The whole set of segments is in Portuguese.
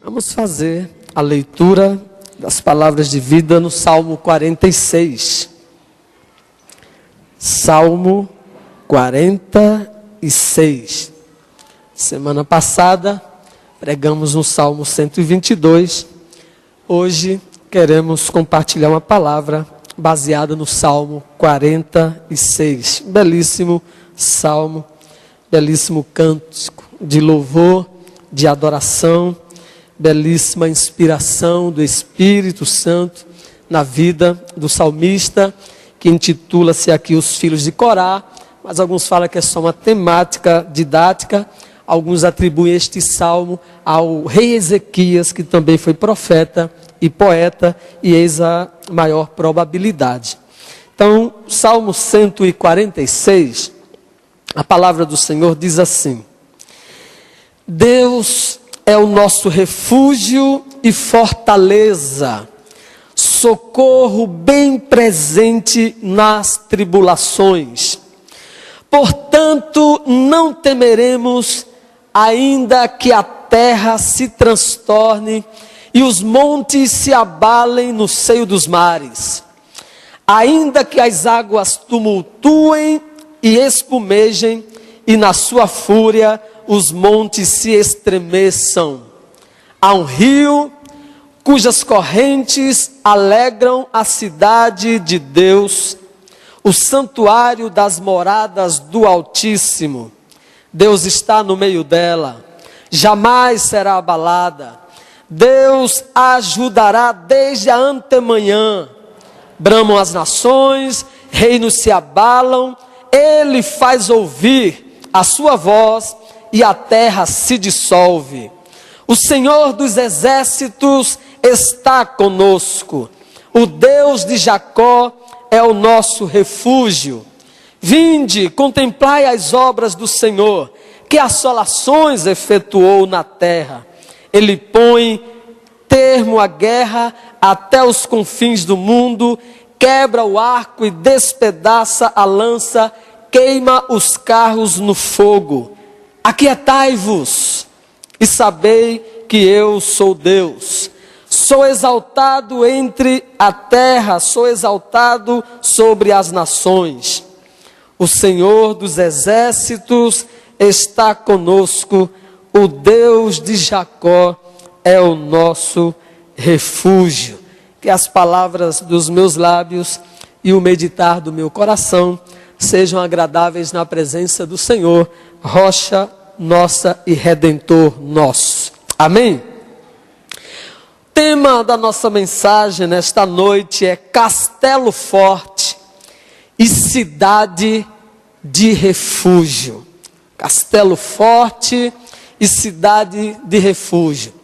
Vamos fazer a leitura das palavras de vida no Salmo 46. Salmo 46. Semana passada pregamos no Salmo 122. Hoje queremos compartilhar uma palavra baseada no Salmo 46. Belíssimo salmo, belíssimo cântico de louvor, de adoração, belíssima inspiração do Espírito Santo na vida do salmista, que intitula-se aqui Os Filhos de Corá, mas alguns falam que é só uma temática didática. Alguns atribuem este salmo ao rei Ezequias, que também foi profeta e poeta, e eis a maior probabilidade. Então, Salmo 146, a palavra do Senhor diz assim: Deus é o nosso refúgio e fortaleza, socorro bem presente nas tribulações. Portanto, não temeremos, ainda que a terra se transtorne e os montes se abalem no seio dos mares. Ainda que as águas tumultuem e espumejem, e na sua fúria os montes se estremeçam. Há um rio cujas correntes alegram a cidade de Deus, o santuário das moradas do Altíssimo. Deus está no meio dela, jamais será abalada. Deus a ajudará desde a antemanhã. Bramam as nações, reinos se abalam, Ele faz ouvir a sua voz e a terra se dissolve. O Senhor dos exércitos está conosco. O Deus de Jacó é o nosso refúgio. Vinde, contemplai as obras do Senhor, que assolações efetuou na terra. Ele põe termo à guerra até os confins do mundo, quebra o arco e despedaça a lança, queima os carros no fogo. Aquietai-vos e sabei que eu sou Deus. Sou exaltado entre a terra, sou exaltado sobre as nações. O Senhor dos exércitos está conosco, o Deus de Jacó é o nosso refúgio. Que as palavras dos meus lábios e o meditar do meu coração sejam agradáveis na presença do Senhor, rocha nossa e redentor nosso. Amém? O tema da nossa mensagem nesta noite é Castelo Forte e Cidade de Refúgio. Castelo Forte e Cidade de Refúgio.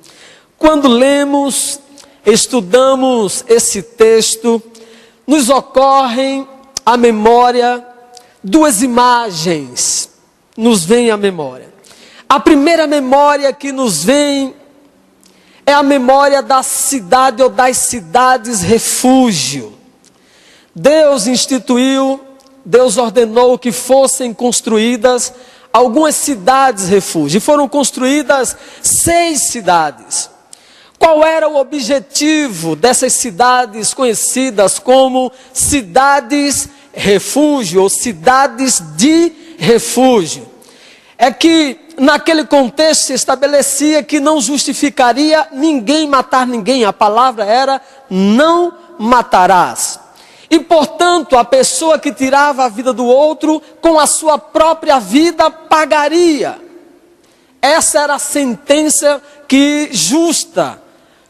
Quando lemos, estudamos esse texto, nos ocorrem à memória duas imagens, nos vem à memória. A primeira memória que nos vem é a memória da cidade ou das cidades refúgio. Deus instituiu, Deus ordenou que fossem construídas algumas cidades refúgio. E foram construídas 6 cidades. Qual era o objetivo dessas cidades conhecidas como cidades refúgio ou cidades de refúgio? É que naquele contexto se estabelecia que não justificaria ninguém matar ninguém. A palavra era não matarás. E portanto a pessoa que tirava a vida do outro com a sua própria vida pagaria. Essa era a sentença que justa.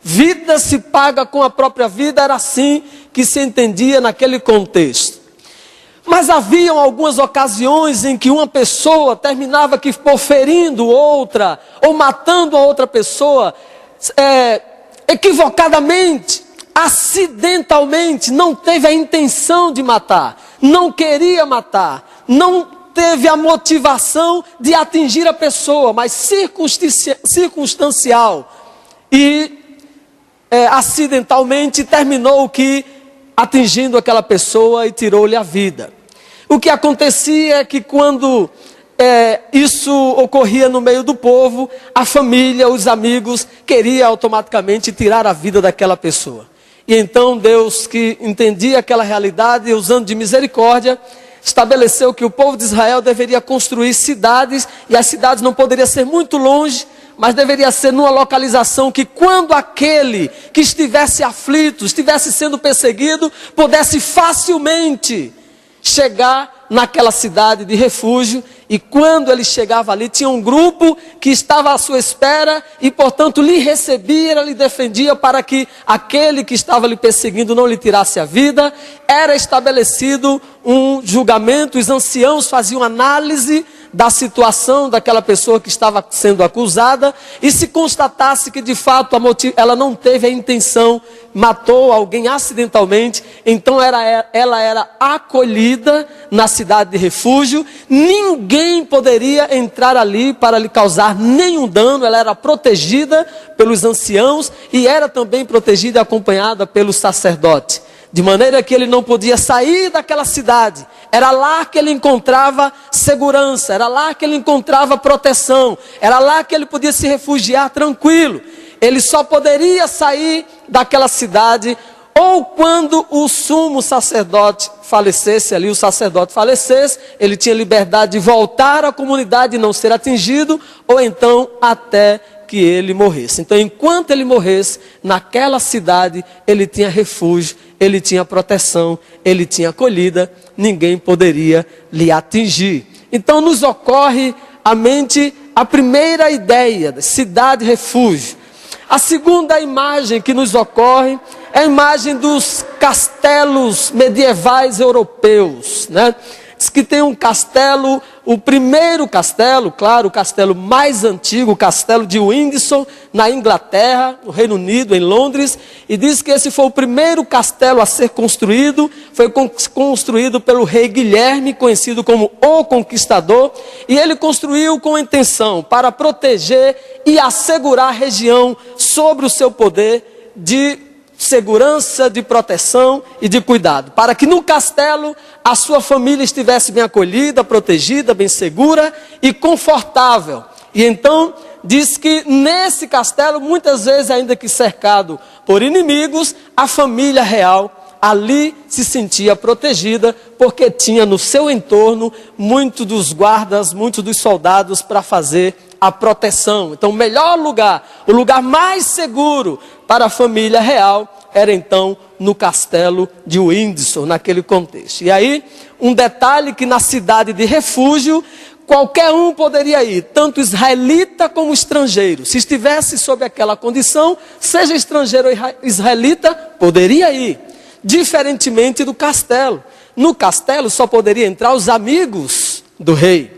Vida se paga com a própria vida, era assim que se entendia naquele contexto. Mas haviam algumas ocasiões em que uma pessoa terminava que por ferindo outra, ou matando a outra pessoa, equivocadamente, acidentalmente, não teve a intenção de matar, não queria matar, não teve a motivação de atingir a pessoa, mas circunstancial e acidentalmente terminou que atingindo aquela pessoa e tirou-lhe a vida. O que acontecia é que quando isso ocorria no meio do povo, a família, os amigos, queria automaticamente tirar a vida daquela pessoa. E então Deus, que entendia aquela realidade, usando de misericórdia, estabeleceu que o povo de Israel deveria construir cidades, e as cidades não poderiam ser muito longe, mas deveria ser numa localização que quando aquele que estivesse aflito, estivesse sendo perseguido, pudesse facilmente chegar naquela cidade de refúgio. E quando ele chegava ali, tinha um grupo que estava à sua espera e, portanto, lhe recebia, lhe defendia para que aquele que estava lhe perseguindo não lhe tirasse a vida. Era estabelecido um julgamento, os anciãos faziam análise da situação daquela pessoa que estava sendo acusada, e se constatasse que de fato ela não teve a intenção, matou alguém acidentalmente, então ela era acolhida na cidade de refúgio. Ninguém poderia entrar ali para lhe causar nenhum dano. Ela era protegida pelos anciãos e era também protegida e acompanhada pelo sacerdote, de maneira que ele não podia sair daquela cidade. Era lá que ele encontrava segurança, era lá que ele encontrava proteção, era lá que ele podia se refugiar tranquilo. Ele só poderia sair daquela cidade ou quando o sumo sacerdote falecesse ali, o sacerdote falecesse, ele tinha liberdade de voltar à comunidade e não ser atingido, ou então até que ele morresse. Então, enquanto ele morresse, naquela cidade, ele tinha refúgio, ele tinha proteção, ele tinha acolhida, ninguém poderia lhe atingir. Então, nos ocorre à mente a primeira ideia da cidade-refúgio. A segunda imagem que nos ocorre é a imagem dos castelos medievais europeus, né? Diz que tem um castelo, o primeiro castelo, claro, o castelo mais antigo, o castelo de Windsor, na Inglaterra, no Reino Unido, em Londres, e diz que esse foi o primeiro castelo a ser construído, foi construído pelo rei Guilherme, conhecido como o Conquistador, e ele construiu com a intenção para proteger e assegurar a região sobre o seu poder de segurança, de proteção e de cuidado, para que no castelo a sua família estivesse bem acolhida, protegida, bem segura e confortável. E então diz que nesse castelo, muitas vezes ainda que cercado por inimigos, a família real ali se sentia protegida, porque tinha no seu entorno muitos dos guardas, muitos dos soldados para fazer a proteção. Então o melhor lugar, o lugar mais seguro para a família real era então no castelo de Windsor, naquele contexto. E aí, um detalhe que na cidade de refúgio, qualquer um poderia ir, tanto israelita como estrangeiro. Se estivesse sob aquela condição, seja estrangeiro ou israelita, poderia ir. Diferentemente do castelo. No castelo só poderia entrar os amigos do rei.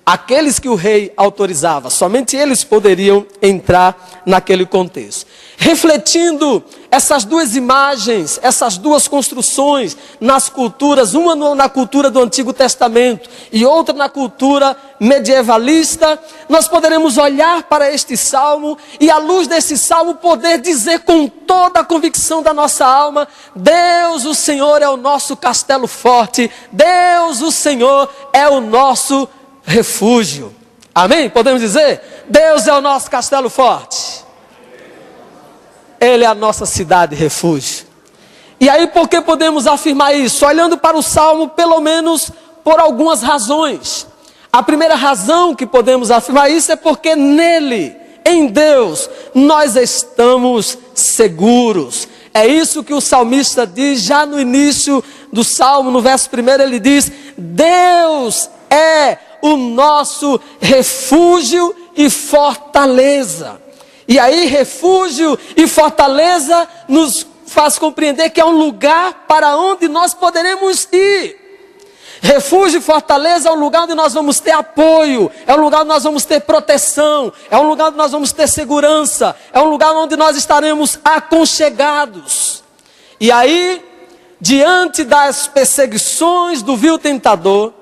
Aqueles que o rei autorizava, somente eles poderiam entrar naquele contexto. Refletindo essas duas imagens, essas duas construções nas culturas, uma na cultura do Antigo Testamento e outra na cultura medievalista, nós poderemos olhar para este salmo e, à luz desse salmo, poder dizer com toda a convicção da nossa alma: Deus, o Senhor, é o nosso castelo forte, Deus, o Senhor, é o nosso refúgio. Amém? Podemos dizer? Deus é o nosso castelo forte. Ele é a nossa cidade refúgio. E aí, por que podemos afirmar isso? Olhando para o Salmo, pelo menos por algumas razões. A primeira razão que podemos afirmar isso é porque nele, em Deus, nós estamos seguros. É isso que o salmista diz já no início do Salmo, no verso 1, ele diz: Deus é o nosso refúgio e fortaleza. E aí, refúgio e fortaleza nos faz compreender que é um lugar para onde nós poderemos ir. Refúgio e fortaleza é um lugar onde nós vamos ter apoio, é um lugar onde nós vamos ter proteção, é um lugar onde nós vamos ter segurança, é um lugar onde nós estaremos aconchegados. E aí, diante das perseguições do vil tentador,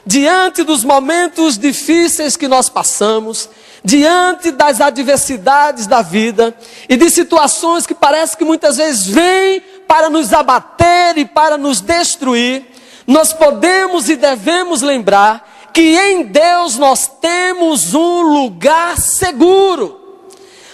diante dos momentos difíceis que nós passamos, diante das adversidades da vida e de situações que parece que muitas vezes vêm para nos abater e para nos destruir, nós podemos e devemos lembrar que em Deus nós temos um lugar seguro.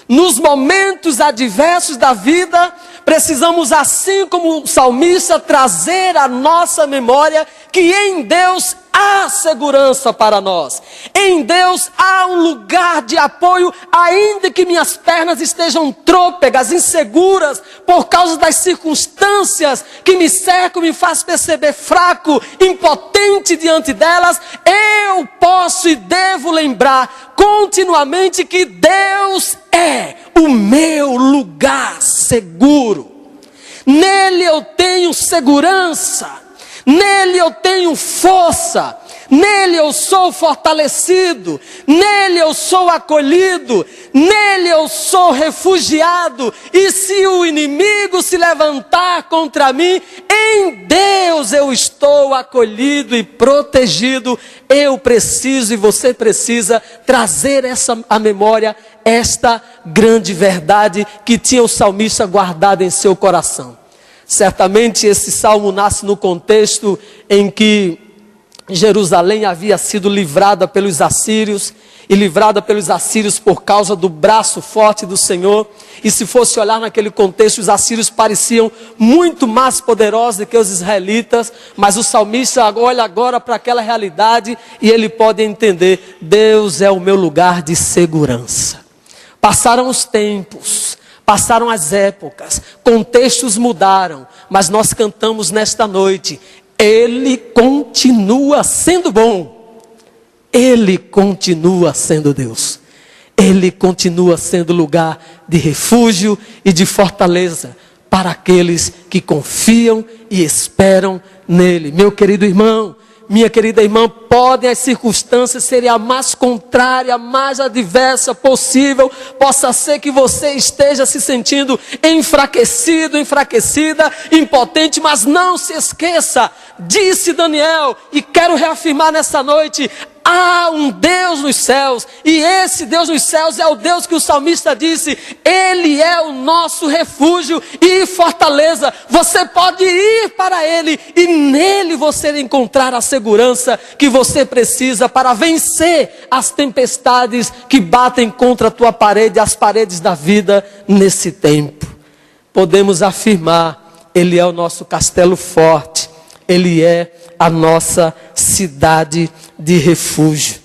Nos momentos adversos da vida, precisamos, assim como o salmista, trazer à nossa memória que em Deus há segurança para nós. Em Deus há um lugar de apoio, ainda que minhas pernas estejam trôpegas, inseguras, por causa das circunstâncias que me cercam, me faz perceber fraco, impotente diante delas. Eu posso e devo lembrar continuamente que Deus é o meu lugar seguro. Nele eu tenho segurança. Nele eu tenho força, nele eu sou fortalecido, nele eu sou acolhido, nele eu sou refugiado. E se o inimigo se levantar contra mim, em Deus eu estou acolhido e protegido. Eu preciso e você precisa trazer à memória esta grande verdade que tinha o salmista guardado em seu coração. Certamente esse salmo nasce no contexto em que Jerusalém havia sido livrada pelos assírios, e livrada pelos assírios por causa do braço forte do Senhor. E se fosse olhar naquele contexto, os assírios pareciam muito mais poderosos do que os israelitas, mas o salmista olha agora para aquela realidade e ele pode entender: Deus é o meu lugar de segurança. Passaram os tempos, passaram as épocas, contextos mudaram, mas nós cantamos nesta noite: Ele continua sendo bom, Ele continua sendo Deus, Ele continua sendo lugar de refúgio e de fortaleza para aqueles que confiam e esperam nele. Meu querido irmão, minha querida irmã, podem as circunstâncias serem a mais contrária, a mais adversa possível. Possa ser que você esteja se sentindo enfraquecido, enfraquecida, impotente, mas não se esqueça, disse Daniel, e quero reafirmar nessa noite: há um Deus nos céus, e esse Deus nos céus é o Deus que o salmista disse: Ele é o nosso refúgio e fortaleza. Você pode ir para Ele e nele você encontrar a segurança que você precisa para vencer as tempestades que batem contra a tua parede, as paredes da vida nesse tempo. Podemos afirmar: Ele é o nosso castelo forte, Ele é a nossa cidade de refúgio.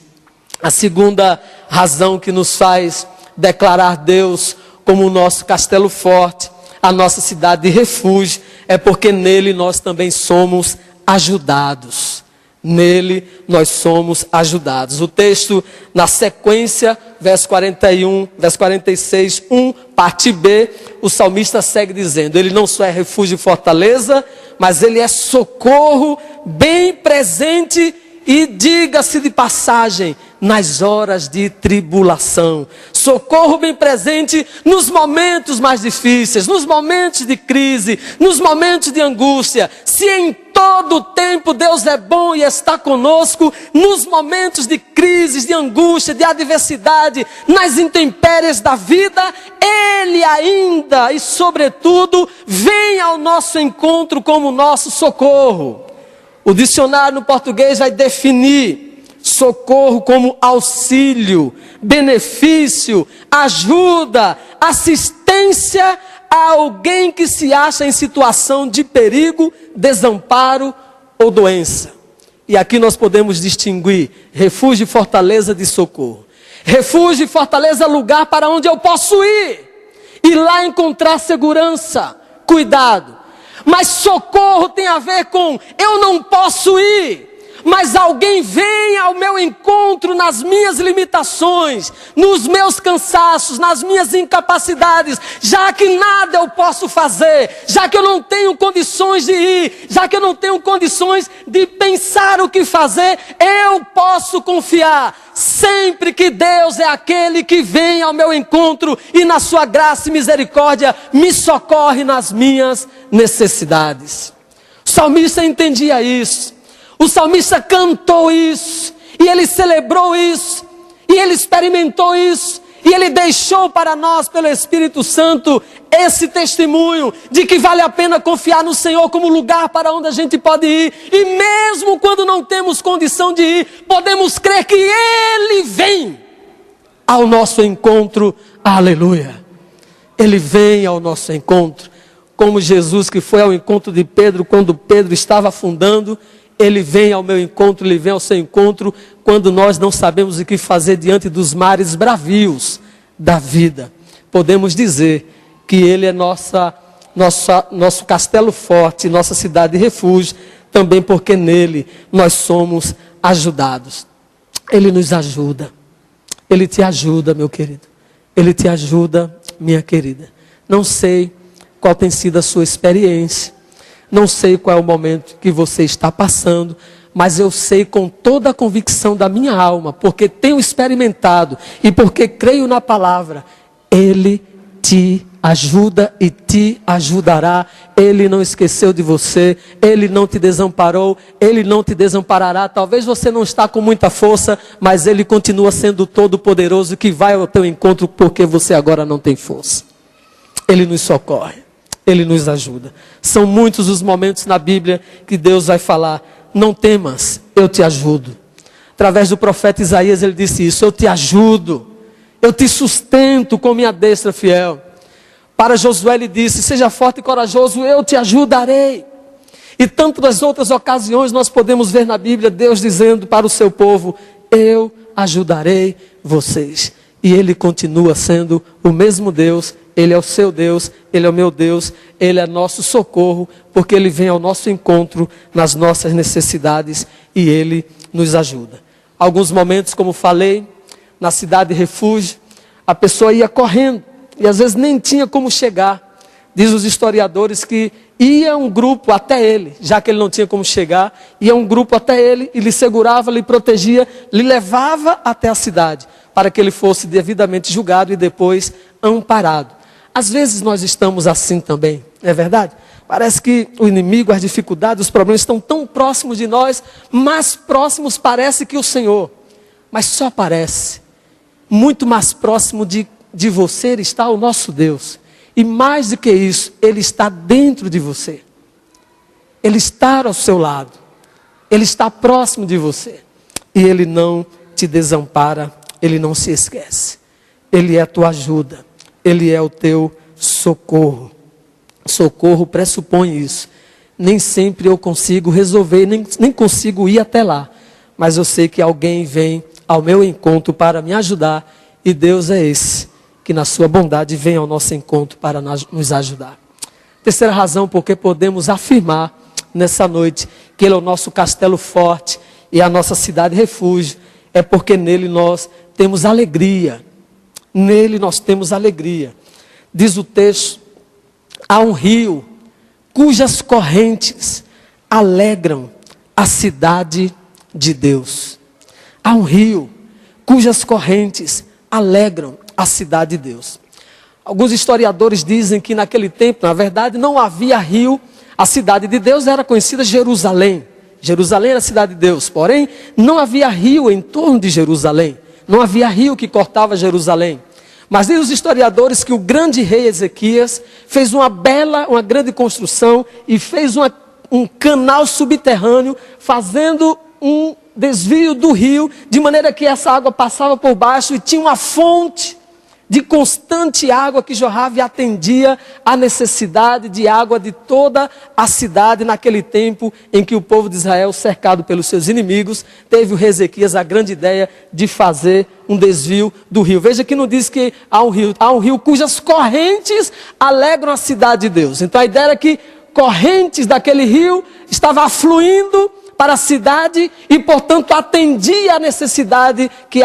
A segunda razão que nos faz declarar Deus como o nosso castelo forte, a nossa cidade de refúgio, é porque nele nós também somos ajudados. Nele nós somos ajudados. O texto na sequência, verso 41, verso 46, 1, parte B, o salmista segue dizendo: Ele não só é refúgio e fortaleza, mas Ele é socorro bem presente e, diga-se de passagem, nas horas de tribulação. Socorro bem presente nos momentos mais difíceis, nos momentos de crise, nos momentos de angústia. Se em todo o tempo Deus é bom e está conosco, nos momentos de crises, de angústia, de adversidade, nas intempéries da vida, Ele ainda e sobretudo vem ao nosso encontro como nosso socorro. O dicionário no português vai definir socorro como auxílio, benefício, ajuda, assistência a alguém que se acha em situação de perigo, desamparo ou doença. E aqui nós podemos distinguir refúgio e fortaleza de socorro. Refúgio e fortaleza é lugar para onde eu posso ir e lá encontrar segurança, cuidado. Mas socorro tem a ver com eu não posso ir, mas alguém vem ao meu encontro nas minhas limitações, nos meus cansaços, nas minhas incapacidades, já que nada eu posso fazer, já que eu não tenho condições de ir, já que eu não tenho condições de pensar o que fazer, eu posso confiar sempre que Deus é aquele que vem ao meu encontro e na sua graça e misericórdia me socorre nas minhas necessidades. O salmista entendia isso. O salmista cantou isso, e ele celebrou isso, e ele experimentou isso, E Ele deixou para nós, pelo Espírito Santo, esse testemunho de que vale a pena confiar no Senhor como lugar para onde a gente pode ir. E mesmo quando não temos condição de ir, podemos crer que Ele vem ao nosso encontro. Aleluia! Ele vem ao nosso encontro. Como Jesus que foi ao encontro de Pedro quando Pedro estava afundando, Ele vem ao meu encontro, Ele vem ao seu encontro quando nós não sabemos o que fazer diante dos mares bravios da vida. Podemos dizer que Ele é nosso castelo forte, nossa cidade de refúgio, também porque nele nós somos ajudados. Ele nos ajuda. Ele te ajuda, meu querido. Ele te ajuda, minha querida. Não sei qual tem sido a sua experiência. Não sei qual é o momento que você está passando, mas eu sei com toda a convicção da minha alma, porque tenho experimentado e porque creio na palavra, Ele te ajuda e te ajudará. Ele não esqueceu de você, Ele não te desamparou, Ele não te desamparará. Talvez você não está com muita força, mas Ele continua sendo todo-poderoso que vai ao teu encontro porque você agora não tem força. Ele nos socorre, Ele nos ajuda. São muitos os momentos na Bíblia que Deus vai falar, não temas, eu te ajudo. Através do profeta Isaías ele disse isso, eu te ajudo, eu te sustento com minha destra fiel. Para Josué ele disse, seja forte e corajoso, eu te ajudarei. E tantas outras ocasiões nós podemos ver na Bíblia Deus dizendo para o seu povo, eu ajudarei vocês. E Ele continua sendo o mesmo Deus, Ele é o seu Deus, Ele é o meu Deus, Ele é nosso socorro, porque Ele vem ao nosso encontro nas nossas necessidades e Ele nos ajuda. Alguns momentos, como falei, na cidade de refúgio, a pessoa ia correndo e às vezes nem tinha como chegar. Diz os historiadores que ia um grupo até ele, já que ele não tinha como chegar, ia um grupo até ele e lhe segurava, lhe protegia, lhe levava até a cidade, para que ele fosse devidamente julgado e depois amparado. Às vezes nós estamos assim também, não é verdade? Parece que o inimigo, as dificuldades, os problemas estão tão próximos de nós, mais próximos parece que o Senhor, mas só parece. Muito mais próximo de você está o nosso Deus. E mais do que isso, Ele está dentro de você. Ele está ao seu lado. Ele está próximo de você. E Ele não te desampara. Ele não se esquece. Ele é a tua ajuda. Ele é o teu socorro. Socorro pressupõe isso. Nem sempre eu consigo resolver, nem consigo ir até lá. Mas eu sei que alguém vem ao meu encontro para me ajudar. E Deus é esse, que na sua bondade vem ao nosso encontro para nos ajudar. Terceira razão porque podemos afirmar nessa noite que Ele é o nosso castelo forte e a nossa cidade refúgio, é porque nele nós temos alegria. Nele nós temos alegria. Diz o texto, há um rio cujas correntes alegram a cidade de Deus. Há um rio cujas correntes alegram a cidade de Deus. Alguns historiadores dizem que naquele tempo, na verdade, não havia rio. A cidade de Deus era conhecida Jerusalém. Jerusalém era a cidade de Deus. Porém, não havia rio em torno de Jerusalém. Não havia rio que cortava Jerusalém. Mas dizem os historiadores que o grande rei Ezequias fez uma grande construção e fez um canal subterrâneo, fazendo um desvio do rio, de maneira que essa água passava por baixo e tinha uma fonte de constante água que jorrava e atendia à necessidade de água de toda a cidade naquele tempo em que o povo de Israel, cercado pelos seus inimigos, teve o rei Ezequias a grande ideia de fazer um desvio do rio. Veja que não diz que há um rio cujas correntes alegram a cidade de Deus. Então a ideia era que correntes daquele rio estavam afluindo para a cidade e, portanto, atendia a necessidade que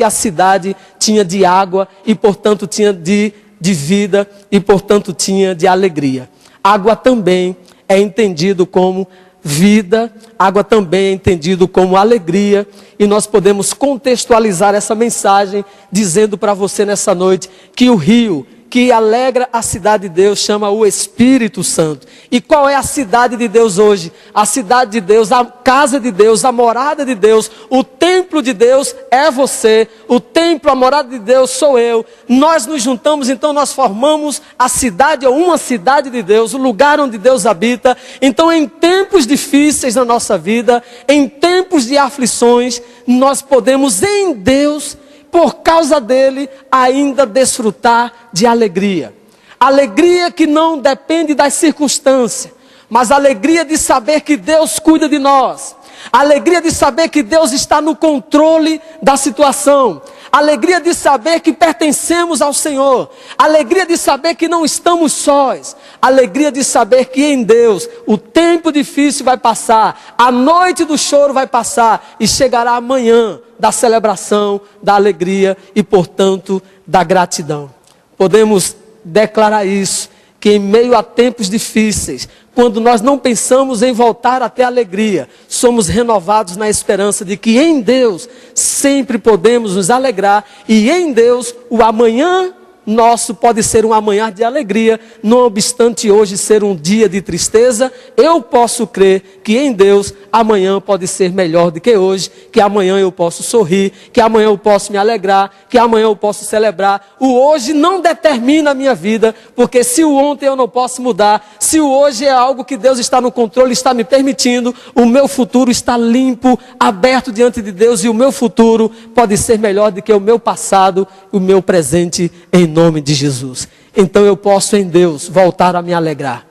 a cidade tinha de água e, portanto, tinha de vida e, portanto, tinha de alegria. Água também é entendido como vida, água também é entendido como alegria, e nós podemos contextualizar essa mensagem dizendo para você nessa noite que o rio que alegra a cidade de Deus, chama o Espírito Santo. E qual é a cidade de Deus hoje? A cidade de Deus, a casa de Deus, a morada de Deus, o templo de Deus é você, o templo, a morada de Deus sou eu. Nós nos juntamos, então nós formamos a cidade, ou uma cidade de Deus, o lugar onde Deus habita. Então em tempos difíceis na nossa vida, em tempos de aflições, nós podemos em Deus, por causa dele, ainda desfrutar de alegria. Alegria que não depende das circunstâncias, mas alegria de saber que Deus cuida de nós. Alegria de saber que Deus está no controle da situação. Alegria de saber que pertencemos ao Senhor. Alegria de saber que não estamos sós. Alegria de saber que em Deus o tempo difícil vai passar, a noite do choro vai passar e chegará amanhã da celebração, da alegria e, portanto, da gratidão. Podemos declarar isso, que em meio a tempos difíceis, quando nós não pensamos em voltar a ter alegria, somos renovados na esperança de que em Deus sempre podemos nos alegrar e em Deus o amanhã nosso pode ser um amanhã de alegria, não obstante hoje ser um dia de tristeza. Eu posso crer que em Deus amanhã pode ser melhor do que hoje, que amanhã eu posso sorrir, que amanhã eu posso me alegrar, que amanhã eu posso celebrar. O hoje não determina a minha vida, porque se o ontem eu não posso mudar, se o hoje é algo que Deus está no controle, está me permitindo, o meu futuro está limpo, aberto diante de Deus, e o meu futuro pode ser melhor do que o meu passado, o meu presente, em nome de Jesus. Então eu posso em Deus voltar a me alegrar.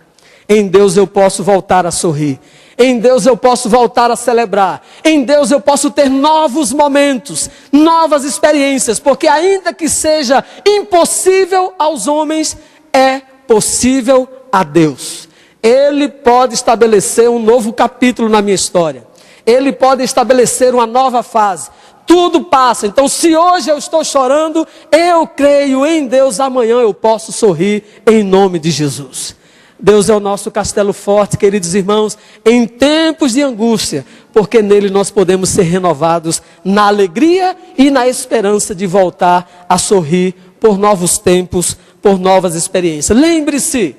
Em Deus eu posso voltar a sorrir. Em Deus eu posso voltar a celebrar. Em Deus eu posso ter novos momentos, novas experiências, porque ainda que seja impossível aos homens, é possível a Deus. Ele pode estabelecer um novo capítulo na minha história. Ele pode estabelecer uma nova fase. Tudo passa, então se hoje eu estou chorando, eu creio em Deus, amanhã eu posso sorrir em nome de Jesus. Deus é o nosso castelo forte, queridos irmãos, em tempos de angústia, porque nele nós podemos ser renovados na alegria e na esperança de voltar a sorrir por novos tempos, por novas experiências. Lembre-se,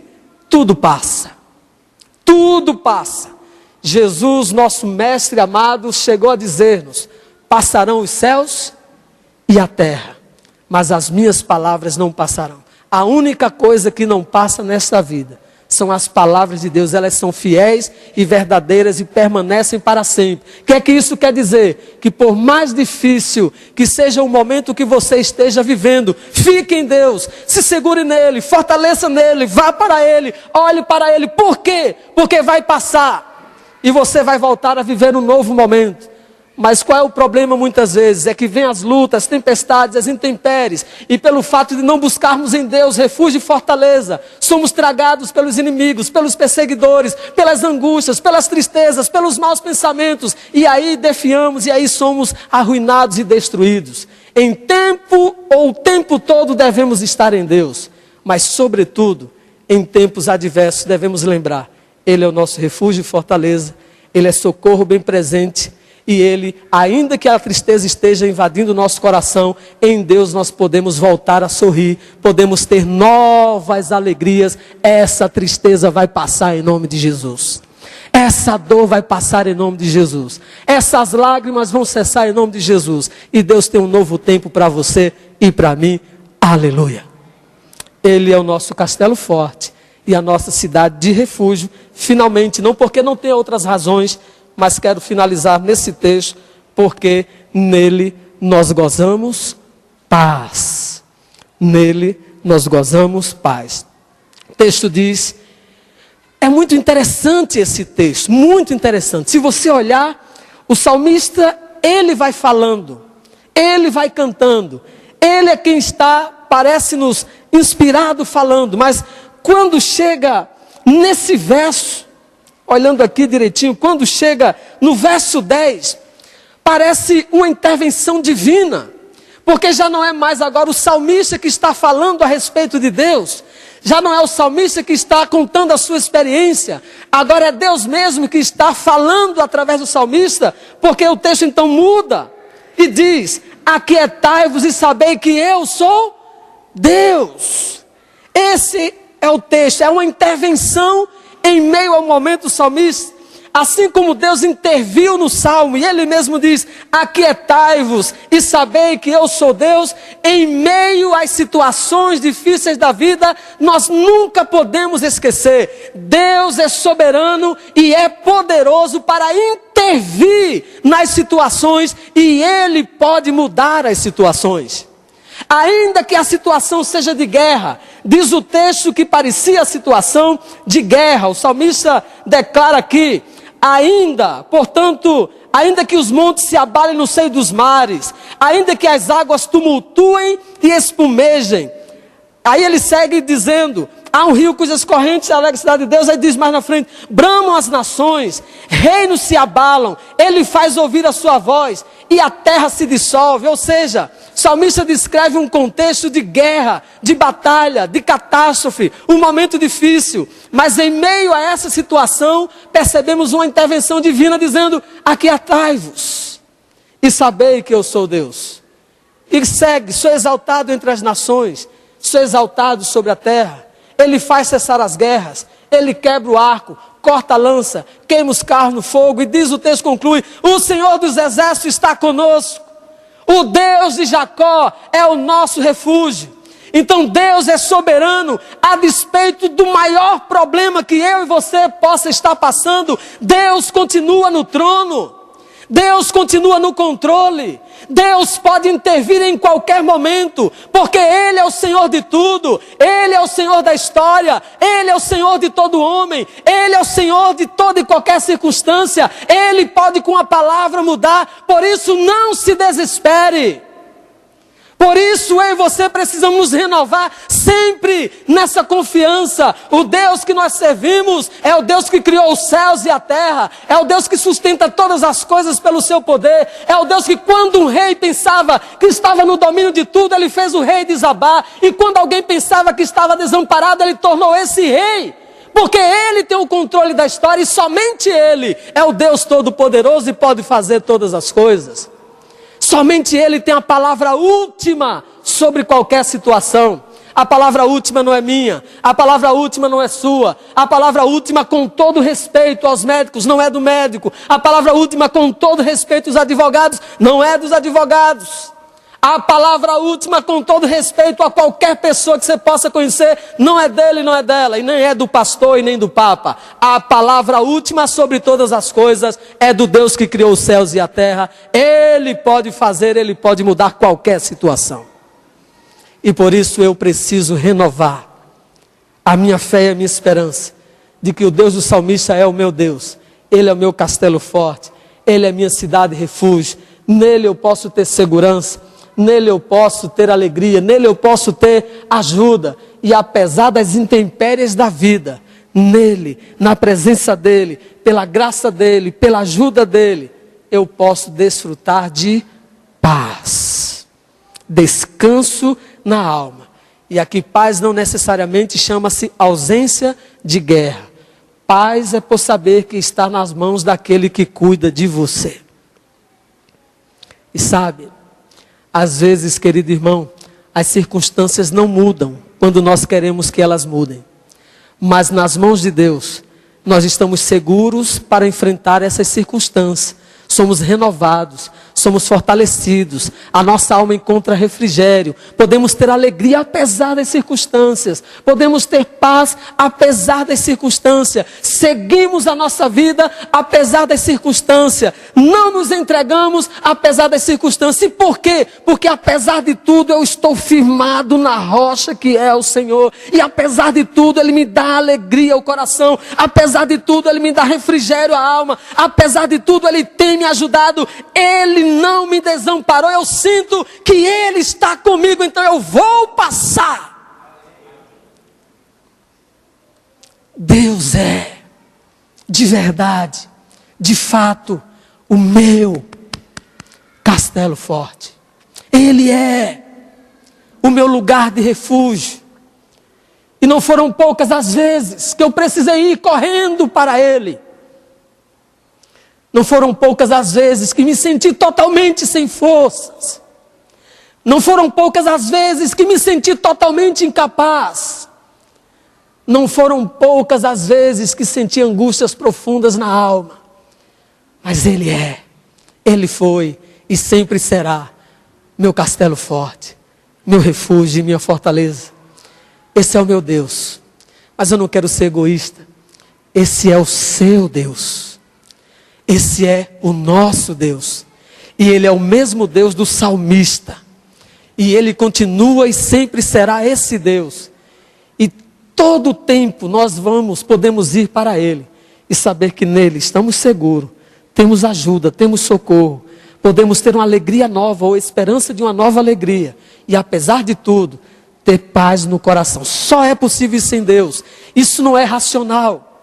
tudo passa, tudo passa. Jesus, nosso mestre amado, chegou a dizer-nos: passarão os céus e a terra, mas as minhas palavras não passarão. A única coisa que não passa nesta vida são as palavras de Deus. Elas são fiéis e verdadeiras e permanecem para sempre. O que é que isso quer dizer? Que por mais difícil que seja o momento que você esteja vivendo, fique em Deus, se segure nele, fortaleça nele, vá para ele, olhe para ele. Por quê? Porque vai passar e você vai voltar a viver um novo momento. Mas qual é o problema muitas vezes? É que vem as lutas, as tempestades, as intempéries, e pelo fato de não buscarmos em Deus refúgio e fortaleza, somos tragados pelos inimigos, pelos perseguidores, pelas angústias, pelas tristezas, pelos maus pensamentos, e aí defiamos, e aí somos arruinados e destruídos. Em tempo ou o tempo todo devemos estar em Deus, mas sobretudo, em tempos adversos devemos lembrar, Ele é o nosso refúgio e fortaleza, Ele é socorro bem presente. E Ele, ainda que a tristeza esteja invadindo o nosso coração, em Deus nós podemos voltar a sorrir, podemos ter novas alegrias. Essa tristeza vai passar em nome de Jesus. Essa dor vai passar em nome de Jesus. Essas lágrimas vão cessar em nome de Jesus. E Deus tem um novo tempo para você e para mim. Aleluia. Ele é o nosso castelo forte e a nossa cidade de refúgio. Finalmente, não porque não tem outras razões, mas quero finalizar nesse texto, porque nele nós gozamos paz. Nele nós gozamos paz. O texto diz, é muito interessante esse texto, muito interessante. Se você olhar, o salmista, ele vai falando, ele vai cantando, ele é quem está, parece-nos inspirado falando, mas quando chega nesse verso, olhando aqui direitinho, quando chega no verso 10, parece uma intervenção divina, porque já não é mais agora o salmista que está falando a respeito de Deus, já não é o salmista que está contando a sua experiência, agora é Deus mesmo que está falando através do salmista, porque o texto então muda e diz, aquietai-vos e sabei que eu sou Deus. esse é o texto, é uma intervenção em meio ao momento do salmista. Assim como Deus interviu no Salmo, e Ele mesmo diz, aquietai-vos e sabei que eu sou Deus, em meio às situações difíceis da vida, nós nunca podemos esquecer, Deus é soberano e é poderoso para intervir nas situações, e Ele pode mudar as situações. Ainda que a situação seja de guerra, diz o texto que parecia a situação de guerra, o salmista declara aqui, portanto, ainda que os montes se abalem no seio dos mares, ainda que as águas tumultuem e espumejem. Aí ele segue dizendo, há um rio cujas correntes alegram a cidade de Deus. Aí diz mais na frente, bramam as nações, reinos se abalam, ele faz ouvir a sua voz e a terra se dissolve. Ou seja, o salmista descreve um contexto de guerra, de batalha, de catástrofe, um momento difícil. Mas em meio a essa situação, percebemos uma intervenção divina dizendo, aquietai-vos e sabei que eu sou Deus. E segue, sou exaltado entre as nações, sou exaltado sobre a terra. Ele faz cessar as guerras, ele quebra o arco, corta a lança, queima os carros no fogo. E diz o texto, conclui, o Senhor dos exércitos está conosco. O Deus de Jacó é o nosso refúgio. Então Deus é soberano, a despeito do maior problema que eu e você possa estar passando, Deus continua no trono. Deus continua no controle. Deus pode intervir em qualquer momento, porque Ele é o Senhor de tudo. Ele é o Senhor da história. Ele é o Senhor de todo homem. Ele é o Senhor de toda e qualquer circunstância. Ele pode com a palavra mudar. Por isso não se desespere. Por isso eu e você precisamos nos renovar sempre nessa confiança. O Deus que nós servimos é o Deus que criou os céus e a terra. É o Deus que sustenta todas as coisas pelo seu poder. É o Deus que quando um rei pensava que estava no domínio de tudo, ele fez o rei desabar. E quando alguém pensava que estava desamparado, ele tornou esse rei. Porque Ele tem o controle da história e somente Ele é o Deus Todo-Poderoso e pode fazer todas as coisas. Somente Ele tem a palavra última sobre qualquer situação. A palavra última não é minha, a palavra última não é sua. A palavra última, com todo respeito aos médicos, não é do médico. A palavra última, com todo respeito aos advogados, não é dos advogados. A palavra última, com todo respeito a qualquer pessoa que você possa conhecer, não é dele, não é dela, e nem é do pastor e nem do papa. A palavra última sobre todas as coisas é do Deus que criou os céus e a terra. Ele pode fazer, Ele pode mudar qualquer situação. E por isso eu preciso renovar a minha fé e a minha esperança de que o Deus do salmista é o meu Deus. Ele é o meu castelo forte, Ele é a minha cidade refúgio. Nele eu posso ter segurança. Nele eu posso ter alegria, nele eu posso ter ajuda. E apesar das intempéries da vida, nele, na presença dele, pela graça dele, pela ajuda dele, eu posso desfrutar de paz, descanso na alma. E aqui paz não necessariamente chama-se ausência de guerra. Paz é por saber que está nas mãos daquele que cuida de você. E sabe, às vezes, querido irmão, as circunstâncias não mudam quando nós queremos que elas mudem. Mas nas mãos de Deus, nós estamos seguros para enfrentar essas circunstâncias. Somos renovados, somos fortalecidos, a nossa alma encontra refrigério, podemos ter alegria apesar das circunstâncias, podemos ter paz apesar das circunstâncias, seguimos a nossa vida apesar das circunstâncias, não nos entregamos apesar das circunstâncias. E por quê? Porque apesar de tudo eu estou firmado na rocha que é o Senhor, e apesar de tudo Ele me dá alegria ao coração, apesar de tudo Ele me dá refrigério à alma, apesar de tudo Ele tem me ajudado, Ele não me desamparou, eu sinto que Ele está comigo, então eu vou passar. Deus é, de verdade, de fato, o meu castelo forte. Ele é o meu lugar de refúgio. E não foram poucas as vezes que eu precisei ir correndo para Ele. Não foram poucas as vezes que me senti totalmente sem forças. Não foram poucas as vezes que me senti totalmente incapaz. Não foram poucas as vezes que senti angústias profundas na alma. Mas Ele é, Ele foi e sempre será meu castelo forte, meu refúgio e minha fortaleza. Esse é o meu Deus. Mas eu não quero ser egoísta. Esse é o seu Deus. Esse é o nosso Deus. E Ele é o mesmo Deus do salmista. E Ele continua e sempre será esse Deus. E todo o tempo nós podemos ir para Ele e saber que nele estamos seguros, temos ajuda, temos socorro, podemos ter uma alegria nova ou esperança de uma nova alegria. E apesar de tudo, ter paz no coração. Só é possível sem Deus. Isso não é racional.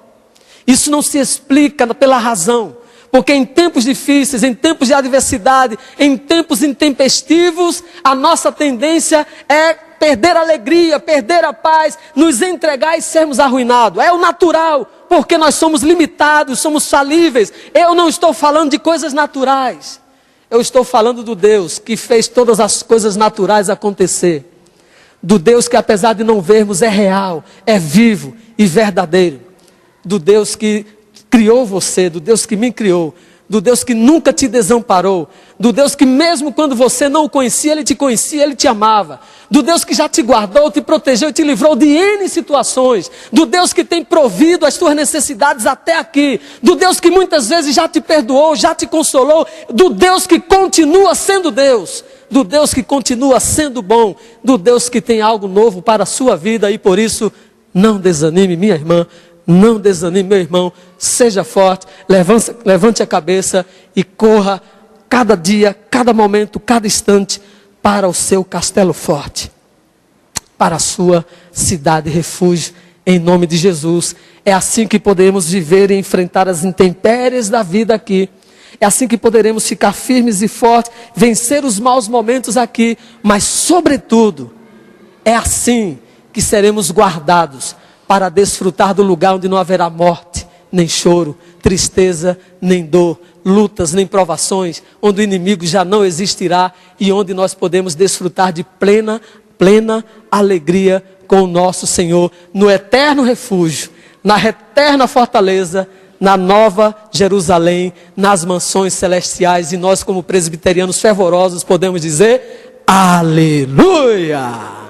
Isso não se explica pela razão. Porque em tempos difíceis, em tempos de adversidade, em tempos intempestivos, a nossa tendência é perder a alegria, perder a paz, nos entregar e sermos arruinados. É o natural, porque nós somos limitados, somos falíveis. Eu não estou falando de coisas naturais. Eu estou falando do Deus que fez todas as coisas naturais acontecer. Do Deus que, apesar de não vermos, é real, é vivo e verdadeiro. Do Deus que criou você, do Deus que me criou, do Deus que nunca te desamparou, do Deus que mesmo quando você não o conhecia, Ele te conhecia, Ele te amava, do Deus que já te guardou, te protegeu e te livrou de N situações, do Deus que tem provido as tuas necessidades até aqui, do Deus que muitas vezes já te perdoou, já te consolou, do Deus que continua sendo Deus, do Deus que continua sendo bom, do Deus que tem algo novo para a sua vida. E por isso, não desanime, minha irmã, não desanime, meu irmão, seja forte, levante a cabeça e corra cada dia, cada momento, cada instante para o seu castelo forte, para a sua cidade refúgio, em nome de Jesus. É assim que podemos viver e enfrentar as intempéries da vida aqui. É assim que poderemos ficar firmes e fortes, vencer os maus momentos aqui, mas sobretudo, é assim que seremos guardados para desfrutar do lugar onde não haverá morte, nem choro, tristeza, nem dor, lutas, nem provações, onde o inimigo já não existirá e onde nós podemos desfrutar de plena alegria com o nosso Senhor, no eterno refúgio, na eterna fortaleza, na nova Jerusalém, nas mansões celestiais. E nós, como presbiterianos fervorosos, podemos dizer: aleluia!